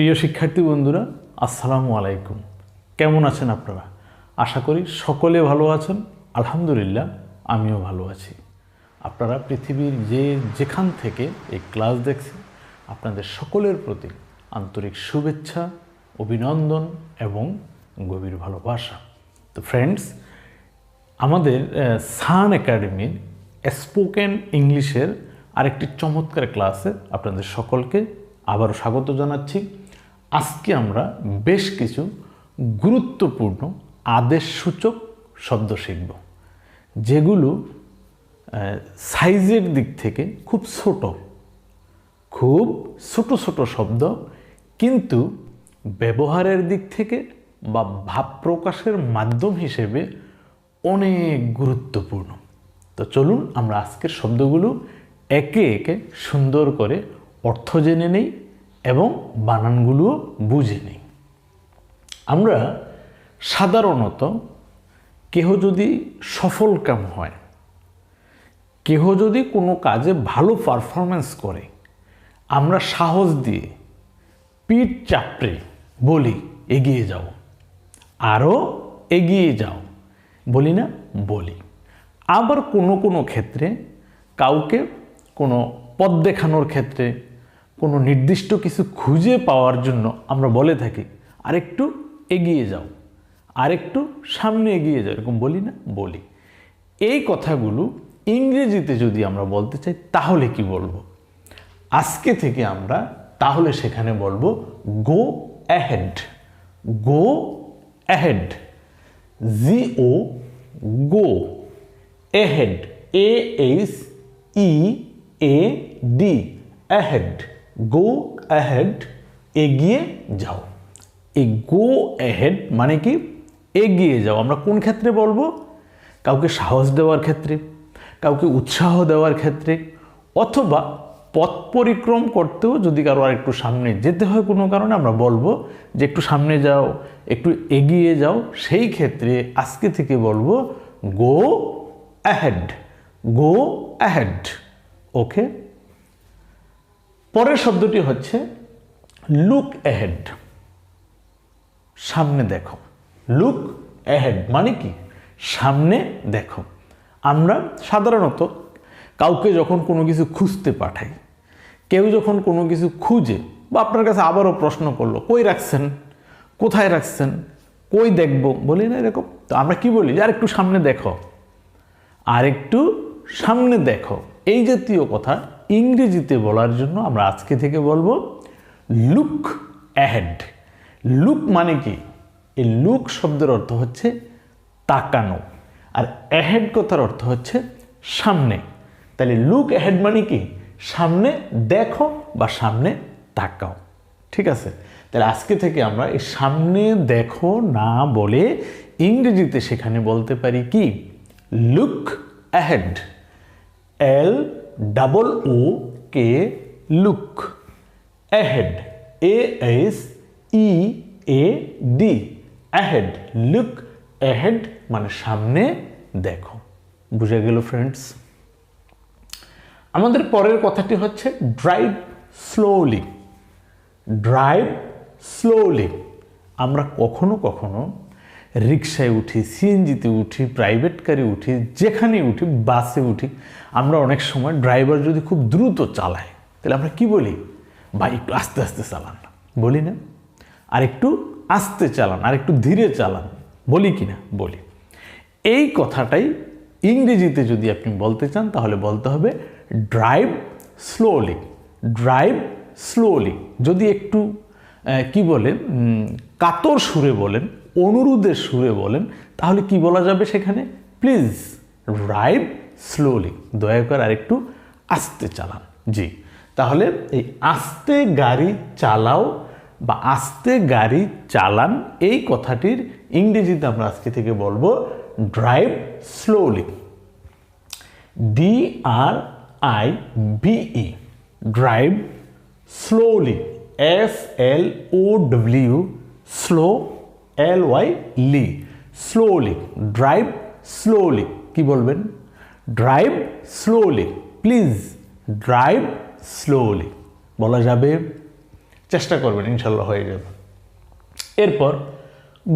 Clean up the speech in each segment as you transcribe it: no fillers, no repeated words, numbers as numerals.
প্রিয় শিক্ষার্থী বন্ধুরা, আসসালামু আলাইকুম। কেমন আছেন আপনারা? আশা করি সকলে ভালো আছেন। আলহামদুলিল্লাহ, আমিও ভালো আছি। আপনারা পৃথিবীর যেখান থেকে এই ক্লাস দেখছেন, আপনাদের সকলের প্রতি আন্তরিক শুভেচ্ছা, অভিনন্দন এবং গভীর ভালোবাসা। তো ফ্রেন্ডস, আমাদের সান একাডেমির স্পোকেন ইংলিশের আরেকটি চমৎকার ক্লাসে আপনাদের সকলকে আবারও স্বাগত জানাচ্ছি। আজকে আমরা বেশ কিছু গুরুত্বপূর্ণ আদেশসূচক শব্দ শিখব, যেগুলো সাইজের দিক থেকে খুব ছোট ছোট শব্দ, কিন্তু ব্যবহারের দিক থেকে বা ভাব প্রকাশের মাধ্যম হিসেবে অনেক গুরুত্বপূর্ণ। তো চলুন আমরা আজকের শব্দগুলো একে একে সুন্দর করে অর্থ জেনে নেই এবং বানানগুলোও বুঝে নেই। আমরা সাধারণত কেহ যদি সফলকাম হয়, কেহ যদি কোনো কাজে ভালো পারফরমেন্স করে, আমরা সাহস দিয়ে পিঠ চাপড়ে বলি এগিয়ে যাও, আরও এগিয়ে যাও, বলি না? বলি। আবার কোনো ক্ষেত্রে কাউকে কোনো পথ দেখানোর ক্ষেত্রে, কোনো নির্দিষ্ট কিছু খুঁজে পাওয়ার জন্য আমরা বলে থাকি আরেকটু এগিয়ে যাও, আরেকটু সামনে এগিয়ে যাও, এরকম বলি না? বলি। এই কথাগুলো ইংরেজিতে যদি আমরা বলতে চাই তাহলে কি বলবো? আজকে থেকে আমরা তাহলে সেখানে বলবো গো অ্যাহেড। গো অ্যাহেড, জিও, go, ahead, AHEAD, ahead, go ahead, এগিয়ে যাও। এই গো অ্যাহেড মানে কি? এগিয়ে যাও। আমরা কোন ক্ষেত্রে বলবো? কাউকে সাহস দেওয়ার ক্ষেত্রে, কাউকে উৎসাহ দেওয়ার ক্ষেত্রে, অথবা পথ পরিক্রম করতেও যদি কারো আর একটু সামনে যেতে হয় কোনো কারণে, আমরা বলবো যে একটু সামনে যাও, একটু এগিয়ে যাও। সেই ক্ষেত্রে আজকে থেকে বলবো গো অ্যাহেড, গো অ্যাহেড। ওকে, পরের শব্দটি হচ্ছে লুক অ্যাহেড। সামনে দেখো। লুক অ্যাহেড মানে কি? সামনে দেখো। আমরা সাধারণত কাউকে যখন কোনো কিছু খুঁজতে পাঠাই, কেউ যখন কোনো কিছু খুঁজে বা আপনার কাছে আবারও প্রশ্ন করলো কই রাখছেন, কোথায় রাখছেন, কই দেখবো, বলি না এরকম? তো আমরা কি বলি? আর একটু সামনে দেখো, আর একটু সামনে দেখো। এই জাতীয় কথা ইংরেজিতে বলার জন্য আমরা আজকে থেকে বলবো লুক অ্যাহেড। লুক মানে কি? এই লুক শব্দের অর্থ হচ্ছে তাকানো, আর অ্যাহেড কথার অর্থ হচ্ছে সামনে। তাহলে লুক অ্যাহেড মানে কি? সামনে দেখো বা সামনে তাকাও। ঠিক আছে? তাহলে আজকে থেকে আমরা এই সামনে দেখো না বলে ইংরেজিতে সেখানে বলতে পারি কি? Look ahead. LOOK, look. Ahead, AHEAD, ahead. Look ahead মানে সামনে দেখো। বুঝে গেল ফ্রেন্ডস? আমাদের পরের কথাটি হচ্ছে ড্রাইভ স্লোলি। Drive slowly. আমরা কখনো রিক্সায় উঠি, সিএনজিতে উঠি, প্রাইভেট কারে উঠি, যেখানে উঠি, বাসে উঠি, আমরা অনেক সময় ড্রাইভার যদি খুব দ্রুত চালায় তাহলে আমরা কি বলি? ভাই একটু আস্তে আস্তে চালান, বলি না? আর একটু আস্তে চালান, আর একটু ধীরে চালান, বলি কি না? বলি। এই কথাটাই ইংরেজিতে যদি আপনি বলতে চান তাহলে বলতে হবে ড্রাইভ স্লোলি। Drive slowly. যদি একটু কি বলেন, কাতর সুরে বলেন, অনুরোধের সুরে বলেন, তাহলে কি বলা যাবে সেখানে? প্লিজ ড্রাইভ স্লোলি, দয়া করে আর একটু আস্তে চালান। জি, তাহলে এই আস্তে গাড়ি চালাও বা আস্তে গাড়ি চালান, এই কথাটির ইংরেজিতে আমরা আজকে থেকে বলবো drive slowly. DRIVE, drive slowly. SLOW, slow, LYLY, slowly. Drive slowly. কি বলবেন? Drive slowly. Please drive slowly বলা যাবে। চেষ্টা করবেন, ইনশাল্লাহ হয়ে যাবে। এরপর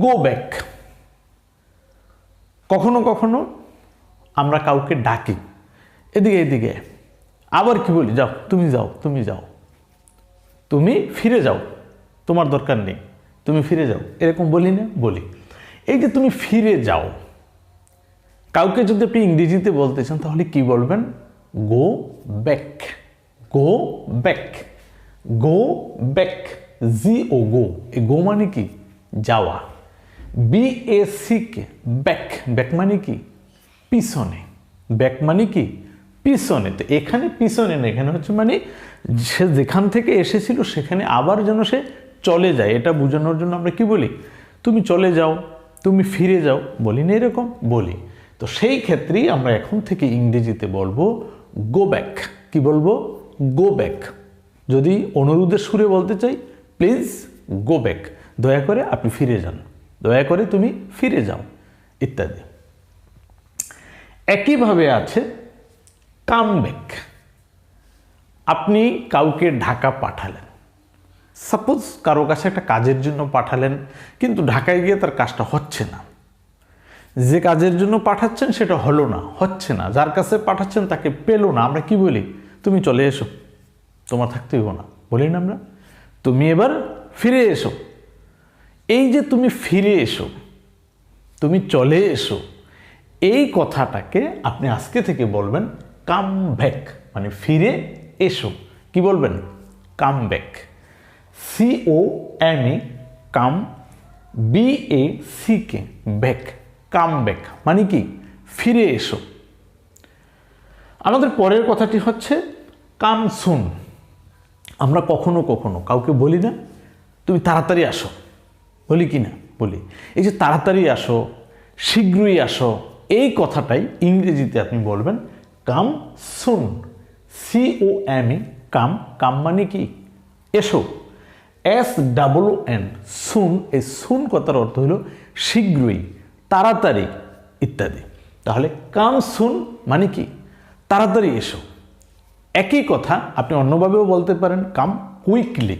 গো ব্যাক। কখনো কখনো আমরা কাউকে ডাকি, এদিকে এদিকে, আবার কি বলি, যাও তুমি যাও, তুমি যাও, তুমি ফিরে যাও, তোমার দরকার নেই, তুমি ফিরে যাও, এরকম বলি না? বলি। এই যে তুমি ফিরে যাও, কাউকে যদি আপনি ইংরেজিতে বলতে চান তাহলে কি বলবেন? Go back, go back, go back, G O go. এই গো মানে কি? যাওয়া। BACK, ব্যাক, ব্যাক মানে কি? পিছনে। ব্যাক মানে কি? পিছনে। তো এখানে পিছনে না, এখানে হচ্ছে মানে সে যেখান থেকে এসেছিল সেখানে আবার যেন সে চলে যায়, এটা বোঝানোর জন্য আমরা কি বলি? তুমি চলে যাও, তুমি ফিরে যাও, বলি না এরকম? বলি। তো সেই ক্ষেত্রেই আমরা এখন থেকে ইংরেজিতে বলবো গো ব্যাক। কি বলবো? Go back. যদি অনুরোধের সুরে বলতে চাই, প্লিজ গো ব্যাক, দয়া করে আপনি ফিরে যান, দয়া করে তুমি ফিরে যাও, ইত্যাদি। একইভাবে আছে কাম ব্যাক। আপনি কাউকে ঢাকা পাঠালেন, সাপোজ কারো কাছে একটা কাজের জন্য পাঠালেন, কিন্তু ঢাকায় গিয়ে তার কাজটা হচ্ছে না। যে কাজের জন্য পাঠাচ্ছেন সেটা হলো না, হচ্ছে না, যার কাছে পাঠাচ্ছেন তাকে পেলো না, আমরা কি বলি? তুমি চলে এসো, তোমার থাকতে হইব না, বলি না আমরা? তুমি এবার ফিরে এসো। এই যে তুমি ফিরে এসো, তুমি চলে এসো, এই কথাটাকে আপনি আজকে থেকে বলবেন কাম ব্যাক, মানে ফিরে এসো। কি বলবেন? Come back. COME, come, BACK, back, come back মানে কি? ফিরে এসো। আমাদের পরের কথাটি হচ্ছে কাম সুন। আমরা কখনো কখনো কাউকে বলি না, তুমি তাড়াতাড়ি আসো, বলি কি না? বলি। এই যে তাড়াতাড়ি আসো, শীঘ্রই আসো, এই কথাটাই ইংরেজিতে আপনি বলবেন কাম সুন। COME, কাম, কাম মানে কি? এসো। SOON, সুন। এই সুন কথার অর্থ হলো শীঘ্রই, তাড়াতাড়ি, ইত্যাদি। তাহলে কাম সুন মানে কি? তাড়াতাড়ি এসো। একই কথা আপনি অন্যভাবেও বলতে পারেন কাম কুইকলি,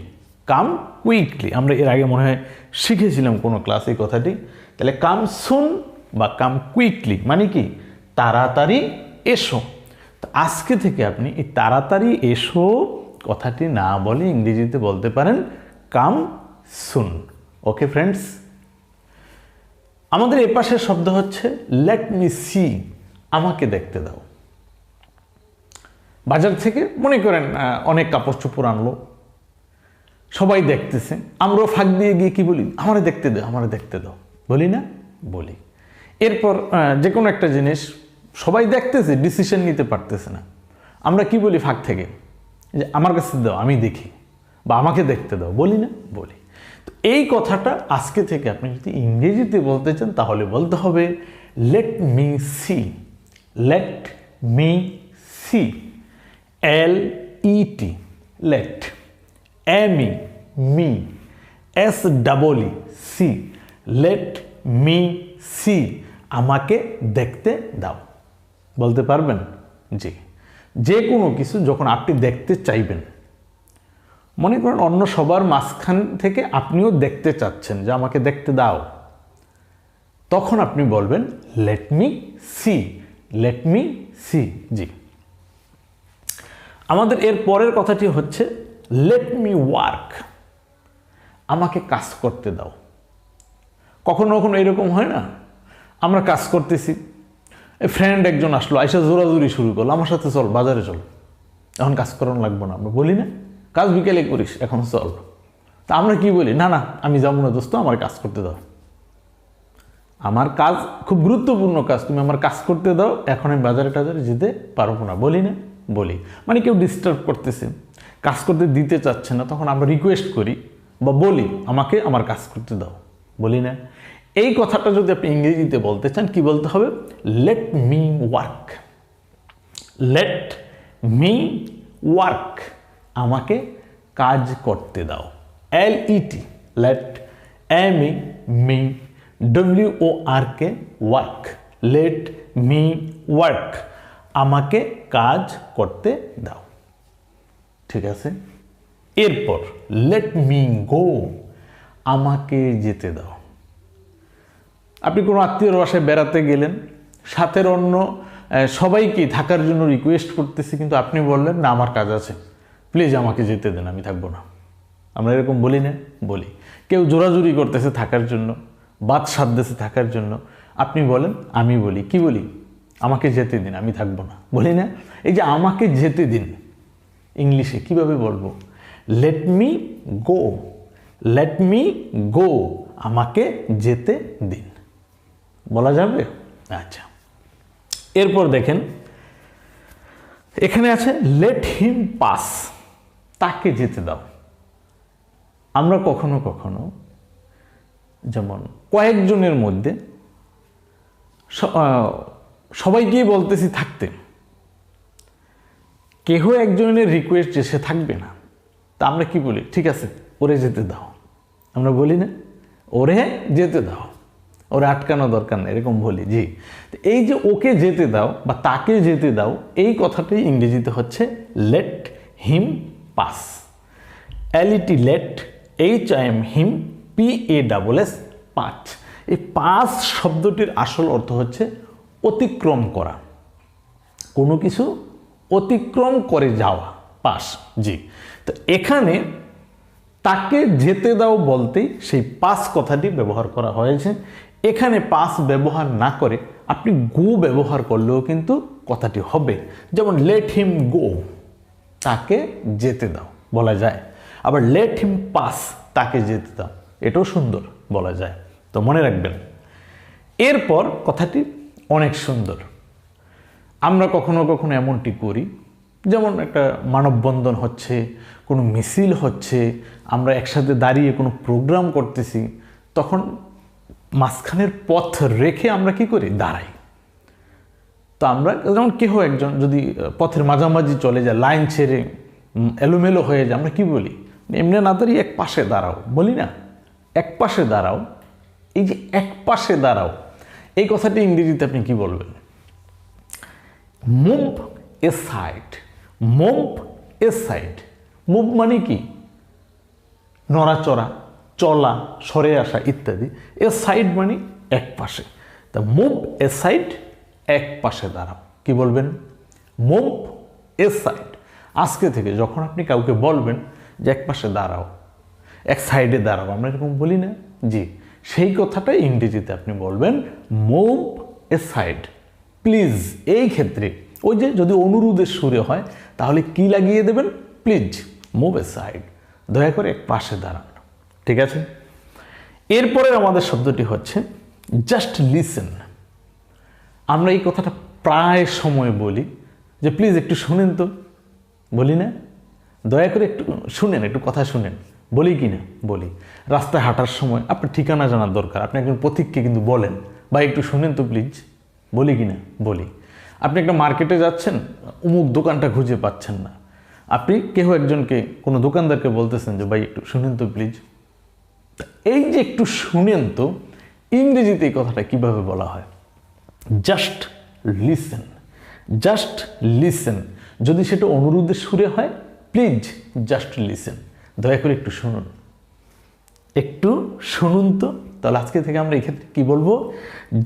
কাম কুইকলি। আমরা এর আগে মনে হয় শিখেছিলাম কোনো ক্লাসে এই কথাটি। তাহলে কাম সুন বা কাম কুইকলি মানে কি? তাড়াতাড়ি এসো। তো আজকে থেকে আপনি এই তাড়াতাড়ি এসো কথাটি না বলে ইংরেজিতে বলতে পারেন কাম সুন। ওকে ফ্রেন্ডস, আমাদের এপাশের শব্দ হচ্ছে লেট মি সি, আমাকে দেখতে দাও। বাজার থেকে মনে করেন অনেক কাপড় চোপড় আনলো, সবাই দেখতেছে, আমরাও ফাঁক দিয়ে গিয়ে কি বলি? আমারে দেখতে দাও, আমারে দেখতে দাও, বলি না? বলি। এরপর যে কোনো একটা জিনিস সবাই দেখতেছে, ডিসিশন নিতে পারতেছে না, আমরা কি বলি ফাঁক থেকে? যে আমার কাছে দাও, আমি দেখি, বা আমাকে দেখতে দাও, বলি না? বলি। তো এই কথাটা আজকে থেকে আপনি যদি ইংরেজিতে বলতে চান তাহলে বলতে হবে let me see, let me see, LET, let, ME, me, SEEC, let me see, আমাকে দেখতে দাও। বলতে পারবেন? জি। যে কোনো কিছু যখন আপনি দেখতে চাইবেন, মনে করেন অন্য সবার মাঝখান থেকে আপনিও দেখতে চাচ্ছেন যে আমাকে দেখতে দাও, তখন আপনি বলবেন let me see, let me see. জি। আমাদের এর পরের কথাটি হচ্ছে লেট মি ওয়ার্ক, আমাকে কাজ করতে দাও। কখনো কখনো এরকম হয় না, আমরা কাজ করতেছি, ফ্রেন্ড একজন আসলো, আইসা জোরাজুরি শুরু করলো, আমার সাথে চল বাজারে চল, এখন কাজ করানো লাগবে না, আমরা বলি না? কাজ বিকেলে করিস, এখন চল। তা আমরা কি বলি? না না, আমি যাবো না দোস্ত, আমার কাজ করতে দাও, আমার কাজ খুব গুরুত্বপূর্ণ কাজ, তুমি আমার কাজ করতে দাও, এখন আমি বাজারে টাজারে যেতে পারবো না, বলি না? বলি। মানে কেউ ডিস্টার্ব করতেছে, কাজ করতে দিতে চাচ্ছে না, তখন আমরা রিকোয়েস্ট করি বা বলি আমাকে আমার কাজ করতে দাও, বলি না? এই কথাটা যদি আপনি ইংরেজিতে বলতে চান কি বলতে হবে? Let me work, let me work, আমাকে কাজ করতে দাও। LET, let, ME, me, WORK, work, let me work, আমাকে কাজ করতে দাও। ঠিক আছে, এরপর লেট মি গো, আমাকে যেতে দাও। আপনি কোনো আত্মীয়র বাসায় বেড়াতে গেলেন, সাথের অন্য সবাইকে থাকার জন্য রিকোয়েস্ট করতেছি, কিন্তু আপনি বললেন না আমার কাজ আছে, প্লিজ আমাকে যেতে দেন, আমি থাকবো না। আমরা এরকম বলি না? বলি। কেউ জোরাজুরি করতেছে থাকার জন্য, বাদ সাধতেছে থাকার জন্য, আপনি বলেন, আমি বলি, কি বলি? আমাকে যেতে দিন, আমি থাকবো না, বলি না? এই যে আমাকে যেতে দিন, ইংলিশে কিভাবে বলবো? Let me go, let me go, আমাকে যেতে দিন, বলা যাবে? আচ্ছা, এরপর দেখেন এখানে আছে লেট হিম পাস, তাকে যেতে দাও। আমরা কখনো কখনো যেমন কয়েকজনের মধ্যে সবাইকেই বলতেছি থাকতে, কেহ একজনের রিকোয়েস্ট যে সে থাকবে না, তা আমরা কি বলি? ঠিক আছে, ওরে যেতে দাও। আমরা বলি না? ওরে যেতে দাও, ওরে আটকানো দরকার নেই, এরকম বলি। জি, এই যে ওকে যেতে দাও বা তাকে যেতে দাও, এই কথাটাই ইংরেজিতে হচ্ছে let him pass. L E T let, HIM him, PASS pass. এই পাস শব্দটির আসল অর্থ হচ্ছে অতিক্রম করা, কোনো কিছু অতিক্রম করে যাওয়া, পাস। জি, তো এখানে তাকে যেতে দাও বলতেই সেই পাস কথাটি ব্যবহার করা হয়েছে। এখানে পাস ব্যবহার না করে আপনি গো ব্যবহার করলেও কিন্তু কথাটি হবে। যেমন লেট হিম গো, তাকে যেতে দাও বলা যায়। আবার লেট হিম পাস, তাকে যেতে দাও, এটাও সুন্দর বলা যায়। তো মনে রাখবেন। এরপর কথাটি অনেক সুন্দর। আমরা কখনো কখনো এমনটি করি, যেমন একটা মানববন্ধন হচ্ছে, কোনো মিছিল হচ্ছে, আমরা একসাথে দাঁড়িয়ে কোনো প্রোগ্রাম করতেছি, তখন মাঝখানের পথ রেখে আমরা কি করি? দাঁড়াই। তো আমরা যেমন কেহ একজন যদি পথের মাঝামাঝি চলে যায়, লাইন ছেড়ে এলোমেলো হয়ে যায়, আমরা কি বলি? এমনি না দাঁড়িয়ে এক পাশে দাঁড়াও, বলি না? এক পাশে দাঁড়াও। এই যে এক পাশে দাঁড়াও, এই কথাটি ইংরেজিতে আপনি কি বলবেন? মুভ এ সাইড, মুভ এ সাইড। মুভ মানে কি? নড়াচড়া, চলা, সরে আসা ইত্যাদি। এ সাইড মানে এক পাশে। তা মুভ এ সাইড, এক পাশে দাঁড়াও। কি বলবেন? মুভ এ সাইড। আজকে থেকে যখন আপনি কাউকে বলবেন যে এক পাশে দাঁড়াও, এক সাইডে দাঁড়াও, আমরা এরকম বলি না? জি, সেই কথাটা ইংরেজিতে আপনি বলবেন মুভ এ সাইড, প্লিজ। এই ক্ষেত্রে ওই যে যদি অনুরোধের সুরে হয় তাহলে কি লাগিয়ে দেবেন? প্লিজ, মুভ এ সাইড, দয়া করে এক পাশে দাঁড়ান। ঠিক আছে? এরপরে আমাদের শব্দটি হচ্ছে জাস্ট লিসেন। আমরা এই কথাটা প্রায় সময় বলি যে প্লিজ একটু শুনেন তো, বলি না? দয়া করে একটু শুনেন, একটু কথা শুনেন, বলি কি না? বলি। রাস্তায় হাঁটার সময় আপনার ঠিকানা জানার দরকার, আপনি একজন পথিককে কিন্তু বলেন বা একটু শুনেন তো প্লিজ, বলি কি না? বলি। আপনি একটা মার্কেটে যাচ্ছেন, অমুক দোকানটা খুঁজে পাচ্ছেন না, আপনি কেহ একজনকে, কোনো দোকানদারকে বলতেছেন যে ভাই একটু শুনেন তো প্লিজ। এই যে একটু শুনেন তো, ইংরেজিতে এই কথাটা কিভাবে বলা হয়? Just listen, just listen. যদি সেটা অনুরোধের সুরে হয়, প্লিজ জাস্ট লিসেন, দয়া করে একটু শুনুন, একটু শুনুন তো। তাহলে আজকে থেকে আমরা এই ক্ষেত্রে কি বলবো?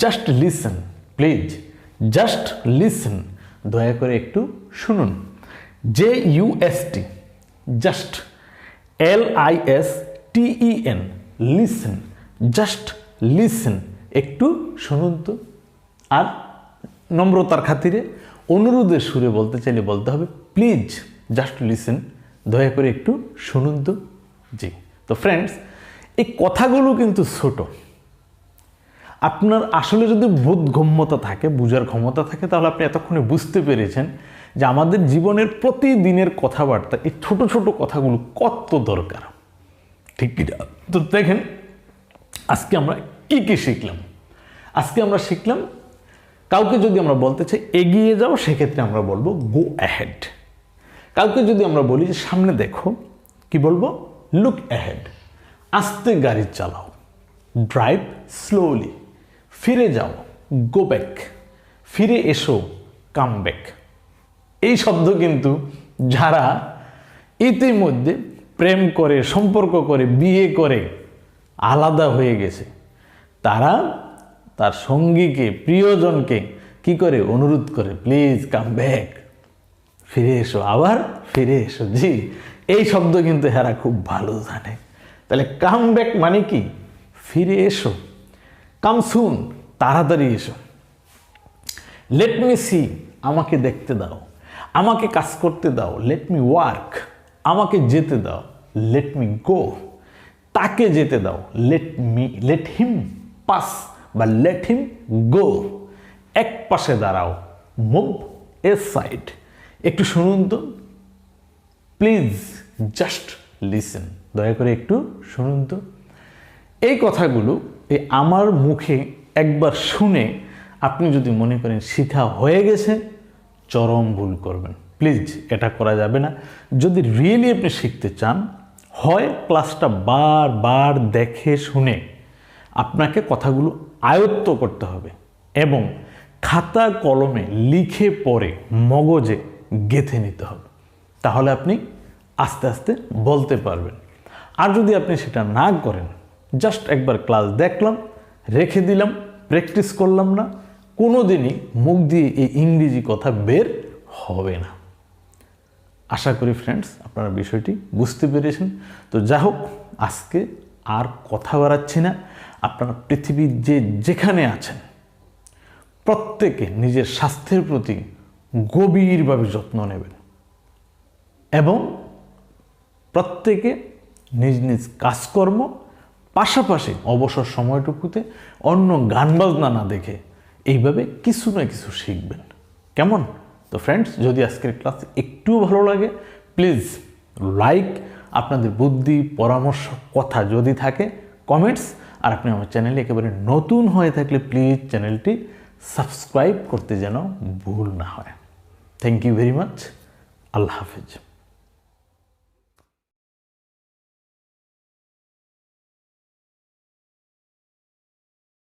Just listen, please just listen, দয়া করে একটু শুনুন। JUST, just, LISTEN, listen, just listen, একটু শুনুন তো। আর নম্রতার খাতিরে অনুরোধের সুরে বলতে চাইলে বলতে হবে প্লিজ জাস্ট লিসেন, দয়া করে একটু শুনুন তো। জি, তো ফ্রেন্ডস, এই কথাগুলো কিন্তু ছোট। আপনার আসলে যদি বোধগম্যতা থাকে, বুঝার ক্ষমতা থাকে, তাহলে আপনি এতক্ষণে বুঝতে পেরেছেন যে আমাদের জীবনের প্রতিদিনের কথাবার্তা, এই ছোট ছোট কথাগুলো কত দরকার। ঠিক কি? তো দেখেন আজকে আমরা কি কি শিখলাম। আজকে আমরা শিখলাম কাউকে যদি আমরা বলতে চাই এগিয়ে যাও, সেক্ষেত্রে আমরা বলবো গো অ্যাহেড। কাউকে যদি আমরা বলি যে সামনে দেখো, কি বলবো? Look ahead. আস্তে গাড়ি চালাও, ড্রাইভ স্লোলি। ফিরে যাও, গো ব্যাক। ফিরে এসো, কাম ব্যাক। এই শব্দ কিন্তু যারা ইতিমধ্যে প্রেম করে, সম্পর্ক করে, বিয়ে করে আলাদা হয়ে গেছে, তারা তার সঙ্গীকে, প্রিয়জনকে কি করে? অনুরোধ করে, প্লিজ কাম ব্যাক, ফিরে এসো, আবার ফিরে এসো। জি, এই শব্দ কিন্তু হেরা খুব ভালো জানে। তাহলে কাম ব্যাক মানে কি? ফিরে এসো। কাম সুন, তাড়াতাড়ি এসো। লেট মি সি, আমাকে দেখতে দাও, আমাকে কাজ করতে দাও। লেট মি ওয়ার্ক, আমাকে যেতে দাও। লেট মি গো, তাকে যেতে দাও। লেট হিম পাস বা লেট হিম গো, এক পাশে দাঁড়াও। মুভ এ সাইড, একটু শুনুন তো, প্লিজ জাস্ট লিসেন, দয়া করে একটু শুনুন তো। এই কথাগুলো এই আমার মুখে একবার শুনে আপনি যদি মনে করেন শিখা হয়ে গেছে, চরম ভুল করবেন। প্লিজ এটা করা যাবে না। যদি রিয়েলি আপনি শিখতে চান, হয় ক্লাসটা বারবার দেখে শুনে আপনাকে কথাগুলো আয়ত্ত করতে হবে এবং খাতা কলমে লিখে পড়ে মগজে গেঁথে নিতে হবে। তাহলে আপনি আস্তে আস্তে বলতে পারবেন। আর যদি আপনি সেটা না করেন, জাস্ট একবার ক্লাস দেখলাম, রেখে দিলাম, প্র্যাকটিস করলাম না, কোনো দিনই মুখ দিয়ে এই ইংরেজি কথা বের হবে না। আশা করি ফ্রেন্ডস আপনারা বিষয়টি বুঝতে পেরেছেন। তো যা হোক, আজকে আর কথা বাড়াচ্ছি না। আপনারা পৃথিবীর যেখানে আছেন প্রত্যেকে নিজের স্বাস্থ্যের প্রতি গভীরভাবে যত্ন নেবেন এবং প্রত্যেকে নিজ নিজ কাজকর্ম পাশাপাশি অবসর সময়টুকুতে অন্য গান বাজনা না দেখে এইভাবে কিছু না কিছু শিখবেন। কেমন? তো ফ্রেন্ডস, যদি আজকের ক্লাস একটু ভালো লাগে, প্লিজ লাইক, আপনাদের বুদ্ধি, পরামর্শ, কথা যদি থাকে কমেন্টস, আর আপনি আমার চ্যানেলে একেবারে নতুন হয়ে থাকলে প্লিজ চ্যানেলটি সাবস্ক্রাইব করতে যেন ভুল না হয়। Thank you very much. আল্লাহ হাফেজ।